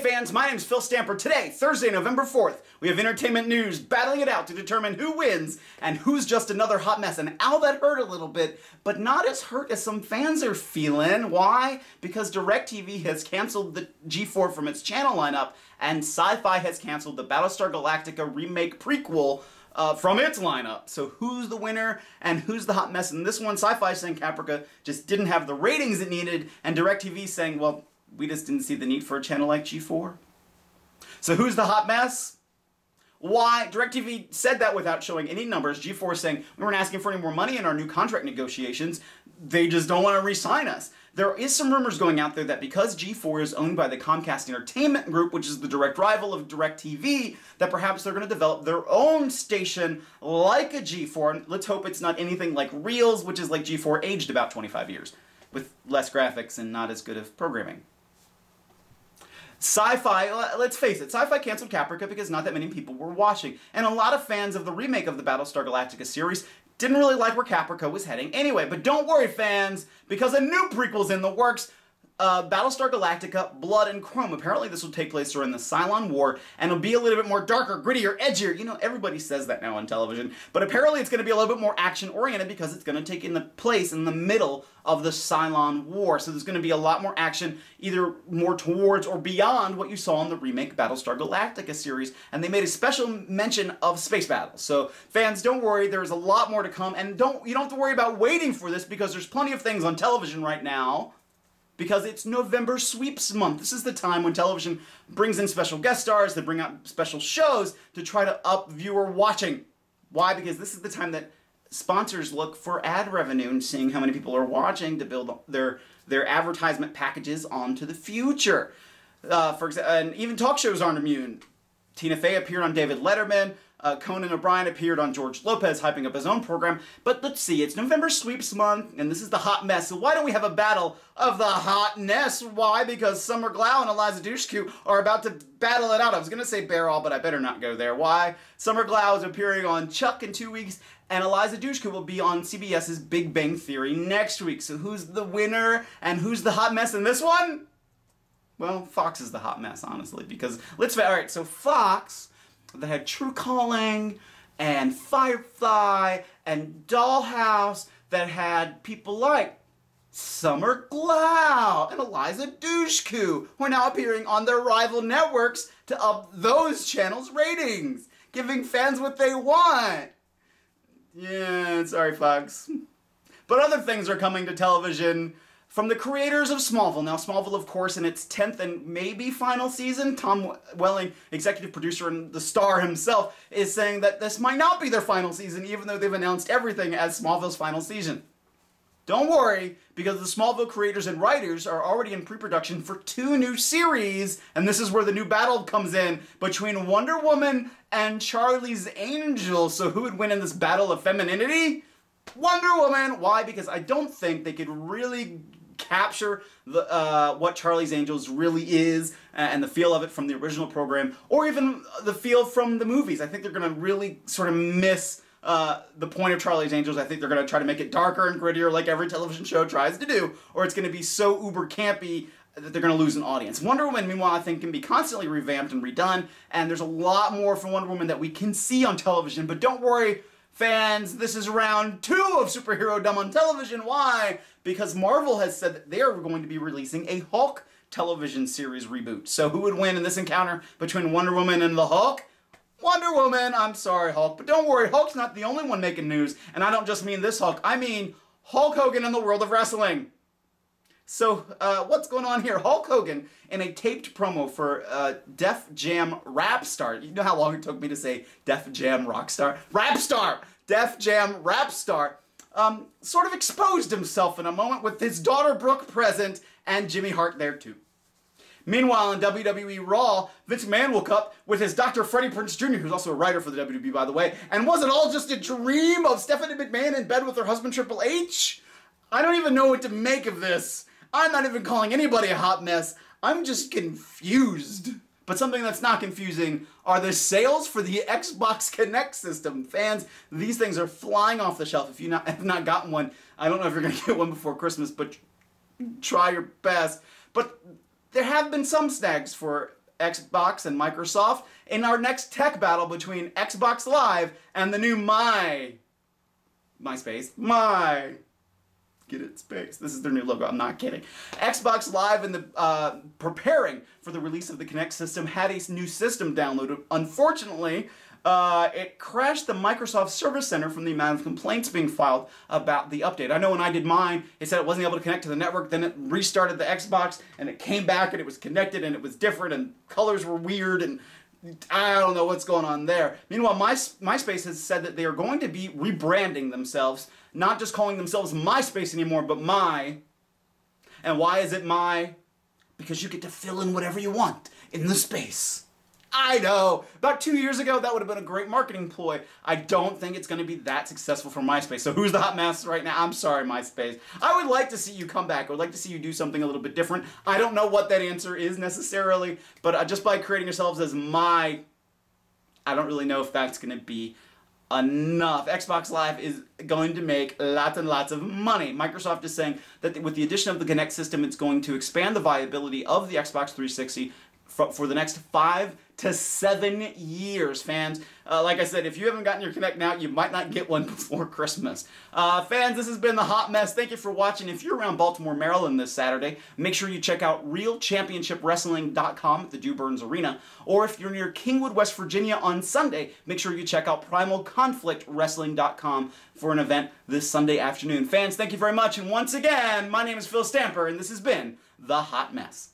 fans, my name's Phil Stamper. Today, Thursday, November 4th, we have entertainment news battling it out to determine who wins and who's just another hot mess. And ow, that hurt a little bit, but not as hurt as some fans are feeling. Why? Because DirecTV has canceled the G4 from its channel lineup, and SyFy has canceled the Battlestar Galactica remake prequel from its lineup. So who's the winner and who's the hot mess? In this one, SyFy saying Caprica just didn't have the ratings it needed, and DirecTV saying, well, we just didn't see the need for a channel like G4. So who's the hot mess? Why? DirecTV said that without showing any numbers. G4 is saying, we weren't asking for any more money in our new contract negotiations. They just don't want to re-sign us. There is some rumors going out there that because G4 is owned by the Comcast Entertainment Group, which is the direct rival of DirecTV, that perhaps they're going to develop their own station like a G4. And let's hope it's not anything like Reels, which is like G4 aged about 25 years, with less graphics and not as good of programming. SyFy, let's face it, SyFy canceled Caprica because not that many people were watching. And a lot of fans of the remake of the Battlestar Galactica series didn't really like where Caprica was heading anyway. But don't worry, fans, because a new prequel's in the works. Battlestar Galactica, Blood and Chrome. Apparently this will take place during the Cylon War, and it'll be a little bit more darker, grittier, edgier. You know, everybody says that now on television. But apparently it's going to be a little bit more action-oriented because it's going to take place in the middle of the Cylon War. So there's going to be a lot more action, either more towards or beyond what you saw in the remake Battlestar Galactica series. And they made a special mention of space battles. So fans, don't worry, there's a lot more to come. And you don't have to worry about waiting for this because there's plenty of things on television right now. Because it's November Sweeps Month. This is the time when television brings in special guest stars, they bring out special shows to try to up viewer watching. Why? Because this is the time that sponsors look for ad revenue and seeing how many people are watching to build their advertisement packages onto the future. For example, and even talk shows aren't immune. Tina Fey appeared on David Letterman. Conan O'Brien appeared on George Lopez, hyping up his own program. But let's see, it's November Sweeps Month, and this is the hot mess. So why don't we have a battle of the hotness? Why? Because Summer Glau and Eliza Dushku are about to battle it out. I was going to say Barrel, but I better not go there. Why? Summer Glau is appearing on Chuck in 2 weeks, and Eliza Dushku will be on CBS's Big Bang Theory next week. So who's the winner, and who's the hot mess in this one? Well, Fox is the hot mess, honestly, because alright, so Fox, that had True Calling, and Firefly, and Dollhouse, that had people like Summer Glau and Eliza Dushku, who are now appearing on their rival networks to up those channels' ratings, giving fans what they want. Yeah, sorry, Fox. But other things are coming to television from the creators of Smallville. Now, Smallville, of course, in its 10th and maybe final season, Tom Welling, executive producer and the star himself, is saying that this might not be their final season, even though they've announced everything as Smallville's final season. Don't worry, because the Smallville creators and writers are already in pre-production for 2 new series, and this is where the new battle comes in between Wonder Woman and Charlie's Angels. So who would win in this battle of femininity? Wonder Woman! Why? Because I don't think they could really capture what Charlie's Angels really is and the feel of it from the original program, or even the feel from the movies. I think they're going to really sort of miss the point of Charlie's Angels. I think they're going to try to make it darker and grittier like every television show tries to do, or it's going to be so uber campy that they're going to lose an audience. Wonder Woman, meanwhile, I think can be constantly revamped and redone, and there's a lot more from Wonder Woman that we can see on television. But don't worry, fans, this is round 2 of Superhero Dumb on television. Why? Because Marvel has said that they are going to be releasing a Hulk television series reboot. So who would win in this encounter between Wonder Woman and the Hulk? Wonder Woman! I'm sorry, Hulk. But don't worry, Hulk's not the only one making news. And I don't just mean this Hulk. I mean Hulk Hogan in the world of wrestling. So, what's going on here? Hulk Hogan, in a taped promo for Def Jam Rap Star. You know how long it took me to say Def Jam Rock Star? Rap Star! Def Jam Rap Star. Sort of exposed himself in a moment with his daughter Brooke present and Jimmy Hart there too. Meanwhile, in WWE Raw, Vince McMahon woke up with his Dr. Freddie Prinze Jr., who's also a writer for the WWE, by the way, and was it all just a dream of Stephanie McMahon in bed with her husband Triple H? I don't even know what to make of this. I'm not even calling anybody a hot mess. I'm just confused. But something that's not confusing are the sales for the Xbox Kinect system. Fans, these things are flying off the shelf. If you have not gotten one, I don't know if you're going to get one before Christmas, but try your best. But there have been some snags for Xbox and Microsoft in our next tech battle between Xbox Live and the new MySpace. Get it, space. This is their new logo. I'm not kidding. Xbox Live and the preparing for the release of the Kinect system had a new system downloaded. Unfortunately, it crashed the Microsoft Service Center from the amount of complaints being filed about the update. I know when I did mine, it said it wasn't able to connect to the network, then it restarted the Xbox, and it came back, and it was connected, and it was different, and colors were weird, and I don't know what's going on there. Meanwhile, MySpace has said that they are going to be rebranding themselves, not just calling themselves MySpace anymore, but My. And why is it My? Because you get to fill in whatever you want in the space. I know. About 2 years ago, that would have been a great marketing ploy. I don't think it's going to be that successful for MySpace. So who's the hot mess right now? I'm sorry, MySpace. I would like to see you come back. I would like to see you do something a little bit different. I don't know what that answer is necessarily, but just by creating yourselves as My, I don't really know if that's going to be enough. Xbox Live is going to make lots and lots of money. Microsoft is saying that with the addition of the Kinect system, it's going to expand the viability of the Xbox 360 for the next 5 to 7 years, fans. Like I said, if you haven't gotten your Kinect now, you might not get one before Christmas. Fans, this has been The Hot Mess. Thank you for watching. If you're around Baltimore, Maryland this Saturday, make sure you check out RealChampionshipWrestling.com at the Dew Burns Arena. Or if you're near Kingwood, West Virginia on Sunday, make sure you check out PrimalConflictWrestling.com for an event this Sunday afternoon. Fans, thank you very much. And once again, my name is Phil Stamper, and this has been The Hot Mess.